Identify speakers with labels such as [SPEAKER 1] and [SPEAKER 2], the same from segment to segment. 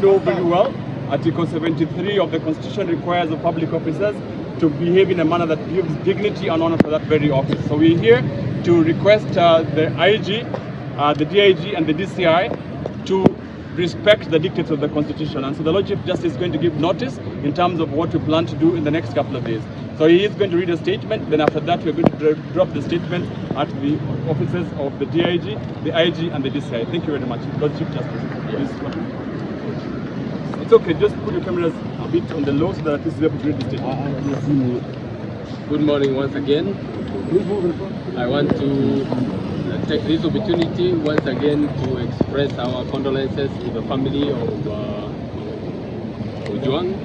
[SPEAKER 1] know very well, Article 73 of the Constitution requires the public officers to behave in a manner that gives dignity and honor to that very office. So we're here to request the IG, the DIG and the DCI to respect the dictates of the Constitution. And so the Lord Chief Justice is going to give notice in terms of what we plan to do in the next couple of days. So he is going to read a statement, then after that we're going to drop the statement at the offices of the DIG, the IG and the DCI. Thank you very much, Lord Chief Justice. Yes. It's okay, just put your cameras a bit on the low so that this is able to read the statement.
[SPEAKER 2] Good morning once again. I want to take this opportunity once again to express our condolences to the family of Ojwang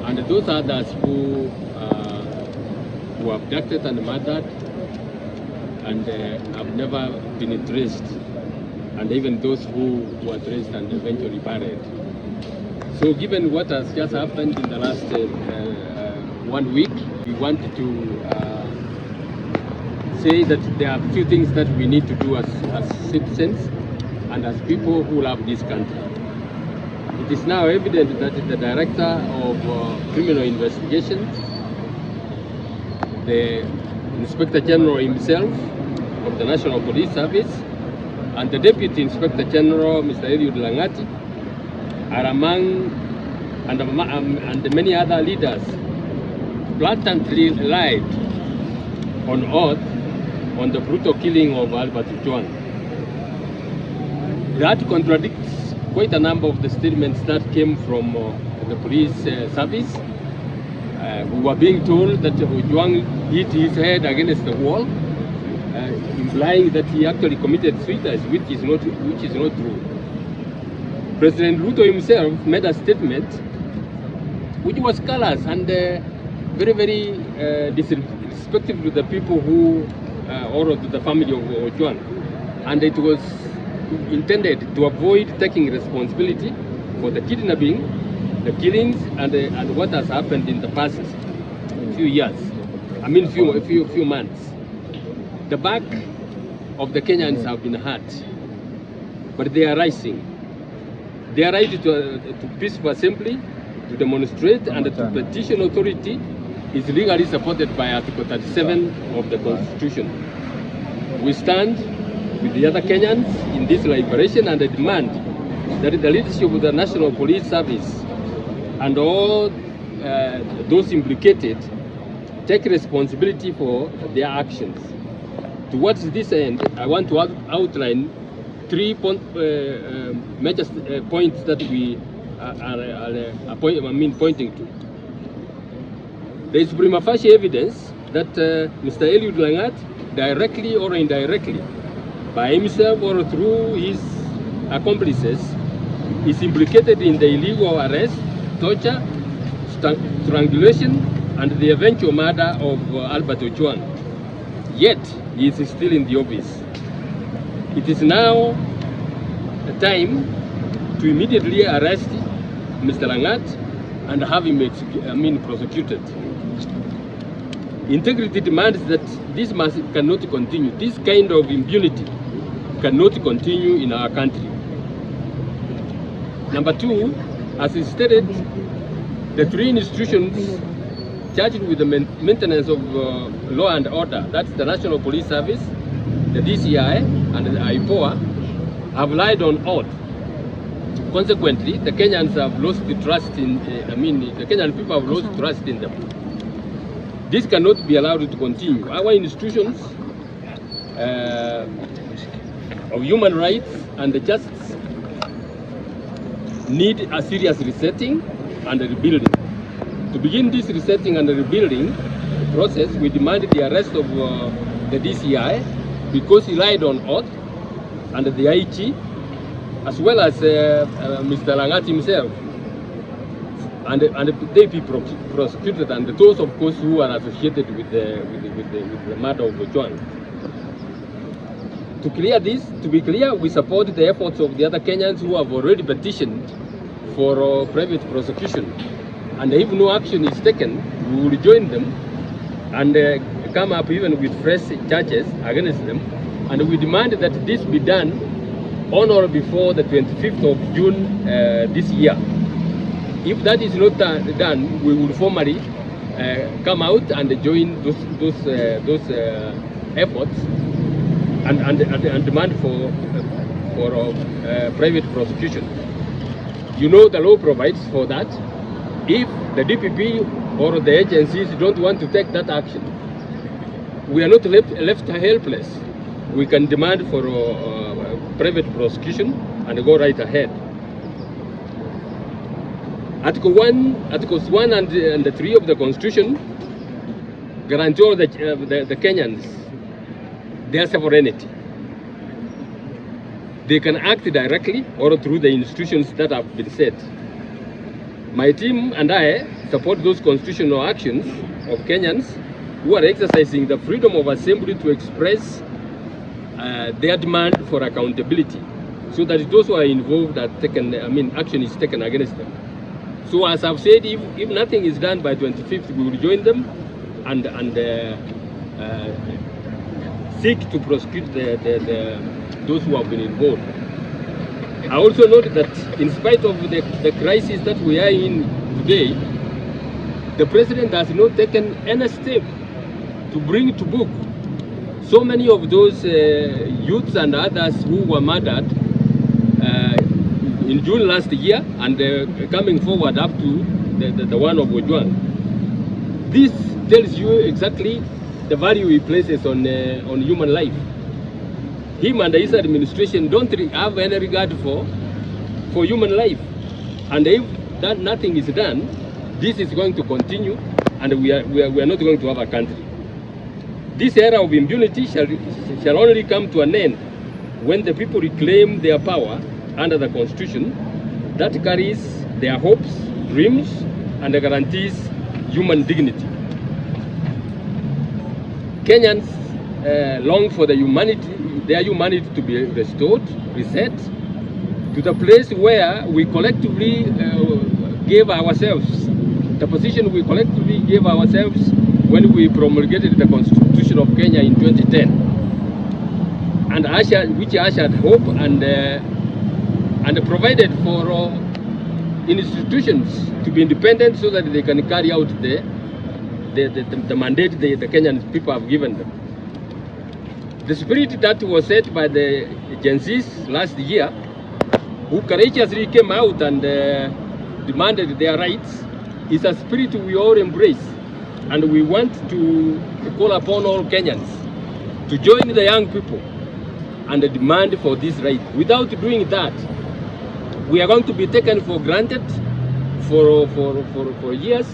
[SPEAKER 2] and those others who were abducted and murdered and have never been traced, and even those who were traced and eventually buried. So given what has just happened in the last 1 week, we want to say that there are a few things that we need to do as citizens and as people who love this country. It is now evident that the Director of Criminal Investigations, the Inspector General himself of the National Police Service, and the Deputy Inspector General, Mr. Eliud Langati, are among and many other leaders blatantly lied on oath on the brutal killing of Albert Ojwang. That contradicts quite a number of the statements that came from the police service. We were being told that Ojwang hit his head against the wall, implying that he actually committed suicide, which is not true. President Ruto himself made a statement which was callous and very, very disrespectful to the people who, or to the family of Ojwang. And it was intended to avoid taking responsibility for the kidnapping, the killings, and what has happened in the past few years. I mean, few months. The back of the Kenyans have been hurt, but they are rising. Their right to peaceful assembly, to demonstrate, and to petition authority is legally supported by Article 37 of the Constitution. We stand with the other Kenyans in this liberation and demand that the leadership of the National Police Service and all those implicated take responsibility for their actions. Towards this end, I want to outline 3 major points that we are pointing to. There is prima facie evidence that Mr. Eliud Langati, directly or indirectly, by himself or through his accomplices, is implicated in the illegal arrest, torture, strangulation, and the eventual murder of Albert Ojwang. Yet, he is still in the office. It is now a time to immediately arrest Mr. Langati and have him prosecuted. Integrity demands that this cannot continue. This kind of impunity cannot continue in our country. Number 2, as is stated, the 3 institutions charged with the maintenance of law and order, that's the National Police Service, the DCI, and the IPOA, have lied on oath. Consequently, the Kenyans have lost the trust in, the Kenyan people have lost trust in them. This cannot be allowed to continue. Our institutions of human rights and justice need a serious resetting and rebuilding. To begin this resetting and rebuilding process, we demand the arrest of the DCI because he lied on oath, and the IG, as well as Mr. Langati himself, and they be prosecuted, and those, of course, who are associated with the murder of Ojwang. To be clear, we support the efforts of the other Kenyans who have already petitioned for private prosecution. And if no action is taken, we will join them and come up even with fresh charges against them. And we demand that this be done on or before the 25th of June this year. If that is not done, we will formally come out and join those efforts and demand for private prosecution. You know, the law provides for that. If the DPP or the agencies don't want to take that action, we are not left helpless. We can demand for private prosecution and go right ahead. Articles 1 and 3 of the Constitution guarantee all the Kenyans their sovereignty. They can act directly or through the institutions that have been set. My team and I support those constitutional actions of Kenyans who are exercising the freedom of assembly to express their demand for accountability, so that those who are involved are action is taken against them. So as I've said, if nothing is done by 25th, we will join them and seek to prosecute those who have been involved. I also note that in spite of the crisis that we are in today, the president has not taken any step to bring to book so many of those youths and others who were murdered in June last year and coming forward up to the one of Ojwang. This tells you exactly the value he places on human life. Him and his administration don't have any regard for human life. And if that nothing is done, this is going to continue, and we are not going to have a country. This era of impunity shall only come to an end when the people reclaim their power under the Constitution that carries their hopes, dreams, and guarantees human dignity. Kenyans long for their humanity to be restored, reset, to the place where we collectively gave ourselves, the position we collectively gave ourselves when we promulgated the Constitution of Kenya in 2010, and which ushered hope and provided for institutions to be independent so that they can carry out the mandate the Kenyan people have given them. The spirit that was set by the Gen Zs last year, who courageously came out and demanded their rights, is a spirit we all embrace, and we want to call upon all Kenyans to join the young people and demand for this right. Without doing that, we are going to be taken for granted for years,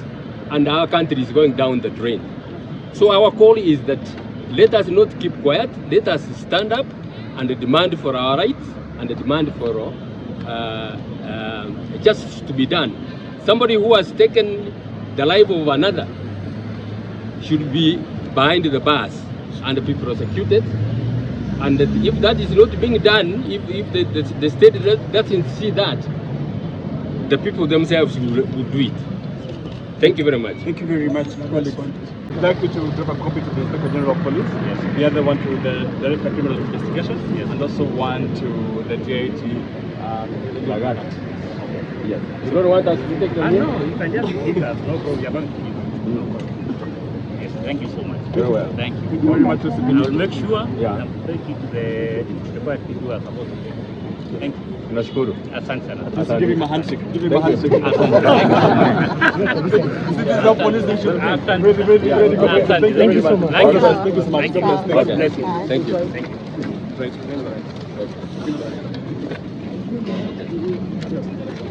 [SPEAKER 2] and our country is going down the drain. So our call is that let us not keep quiet, let us stand up and demand for our rights and demand for justice to be done. Somebody who has taken the life of another should be behind the bars and be prosecuted. And if that is not being done, if the state doesn't see that, the people themselves will do it. Thank you very much.
[SPEAKER 1] Thank you very much. I'd like you to drop a copy to the Inspector General of Police, yes. The other one to the Director of Criminal Investigation, yes. And also one to the DIG Maraga. Okay. Yes. You don't want us to take them here?
[SPEAKER 3] No, you can just give us. No problem. We are going to give you. No problem. Yes, thank you so much.
[SPEAKER 1] Very well.
[SPEAKER 3] Thank you.
[SPEAKER 1] Thank you very much.
[SPEAKER 3] I will make sure
[SPEAKER 1] yeah.
[SPEAKER 3] take you to the part people who are supposed to take. Thank you.
[SPEAKER 1] Nashukuru.
[SPEAKER 3] Asante sana.
[SPEAKER 1] Give him a handshake. Give him a handshake. This is how police they should be. Very good. Thank you so much.
[SPEAKER 3] Thank you
[SPEAKER 1] so much.
[SPEAKER 3] God bless you.
[SPEAKER 1] Thank you.
[SPEAKER 3] Thank you.
[SPEAKER 1] Right.